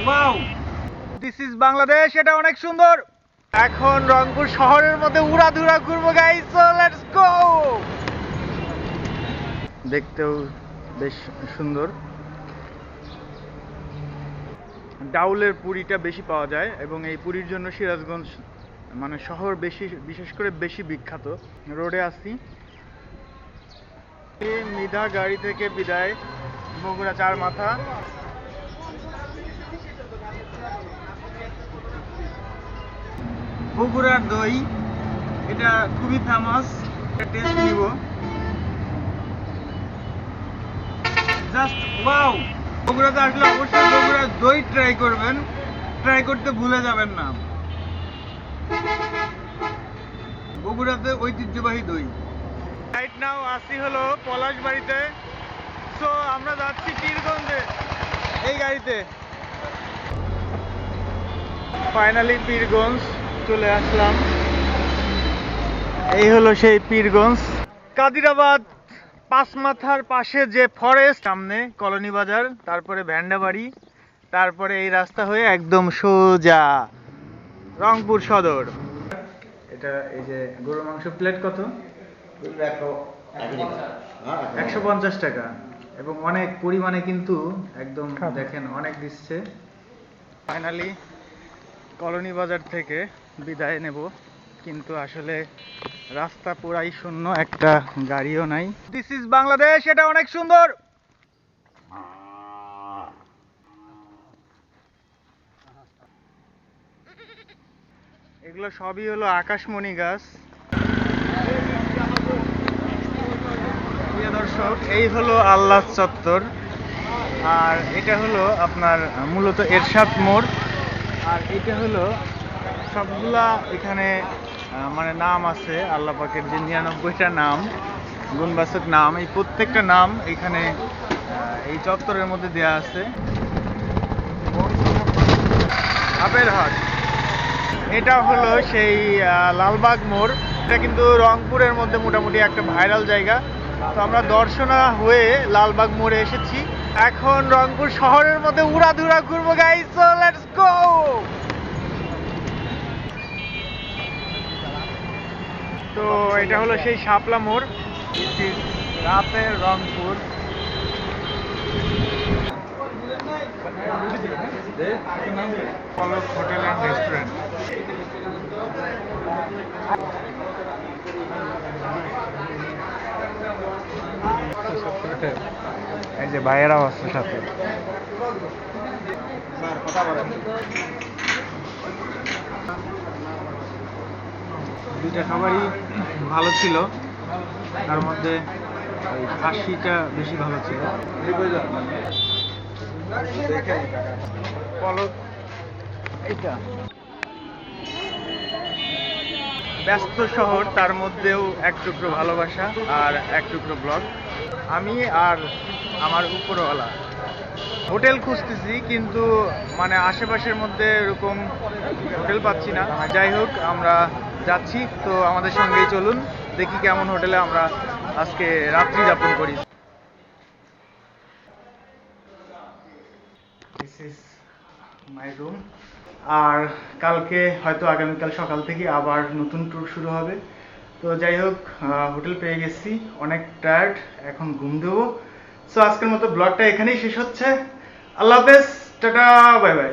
Wow, this is Bangladesh. এটা অনেক সুন্দর। এখন রংপুর শহরের মধ্যে উড়াধুরা ঘুরবো গাইস, সো লেটস গো। দেখতেও বেশ সুন্দর। ডাউলের পুরিটা বেশি পাওয়া যায় এবং এই পুরির জন্য সিরাজগঞ্জ মানে শহর বেশি, বিশেষ করে বেশি বিখ্যাত। রোডে আসি, মৃধা গাড়ি থেকে বিদায়, বগুড়া চার মাথা। বগুড়ার দই, এটা খুবই ফেমাস, এটা টেস্ট নিব। Just wow. বগুড়াতে আসলে অবশ্যই বগুড়ার দই ট্রাই করবেন, ট্রাই করতে ভুলে যাবেন না। বগুড়াতে ঐতিহ্যবাহী দই। রাইট নাও আসি হলো পলাশবাড়িতে। সো আমরা যাচ্ছি পীরগঞ্জে এই গাড়িতে। ফাইনালি পীরগঞ্জ চলে আসলাম। এই হলো সেই পীরগঞ্জ। কাদিরাবাদ পাঁচ মাথার পাশে যে ফরেস্ট, সামনে কলোনি বাজার, তারপরে ভ্যান্ডাবাড়ি, তারপরে এই রাস্তা হয়ে একদম সোজা রংপুর সদর। এটা এই যে গরুর মাংস প্লেট কত? 150 টাকা এবং অনেক পরিমাণে, কিন্তু একদম দেখেন অনেক দিচ্ছে। ফাইনালি কলোনি বাজার থেকে বিদায় নেব, কিন্তু আসলে রাস্তা পুরাই শূন্য, একটা গাড়িও নাই। This is Bangladesh. এটা অনেক সুন্দর। এগুলো সবই হলো আকাশমণি গাছ। প্রিয় দর্শক, এই হলো আল্লাহ চত্বর, আর এটা হলো আপনার মূলত এরশাদ মোড়। আর এটা হলো সবগুলা এখানে মানে নাম আছে আল্লাহ পাকের, যে 99টা নাম, গুণবাচক নাম, এই প্রত্যেকটা নাম এখানে এই চত্বরের মধ্যে দেয়া আছে। আপের হাট, এটা হলো সেই লালবাগ মোড়। এটা কিন্তু রংপুরের মধ্যে মোটামুটি একটা ভাইরাল জায়গা। তো আমরা দর্শনা হয়ে লালবাগ মোড়ে এসেছি। এখন রংপুর শহরের মধ্যে উড়াধুরা ঘুরবো গাইস, সো লেটস গো। তো এটা হলো সেই শাপলা মোড়। রাতের রংপুর। পলক হোটেল অ্যান্ড রেস্টুরেন্ট। এই যে ভাইয়েরাও আছে সাথে। দুইটা খাবারই ভালো ছিল, তার মধ্যে ওই খাসিটা বেশি ভালো ছিল। পলক, এইটা ব্যস্ত শহর, তার মধ্যেও এক টুকরো ভালোবাসা আর এক টুকরো ব্লগ। আমি আর আমার উপরওয়ালা হোটেল খুঁজতেছি, কিন্তু মানে আশেপাশের মধ্যে এরকম হোটেল পাচ্ছি না। যাই হোক, আমরা যাচ্ছি, তো আমাদের সঙ্গেই চলুন, দেখি কেমন হোটেলে আমরা আজকে রাত্রি যাপন করি। This is my room. আর কালকে হয়তো আগামীকাল সকাল থেকে আবার নতুন ট্যুর শুরু হবে। তো যাই হোক, হোটেল পেয়ে গেছি, অনেক টায়ার্ড, এখন ঘুম দেবো। সো আজকের মতো ব্লগটা এখানেই শেষ হচ্ছে। আল্লাহ হাফেজ, টাটা, বাই বাই।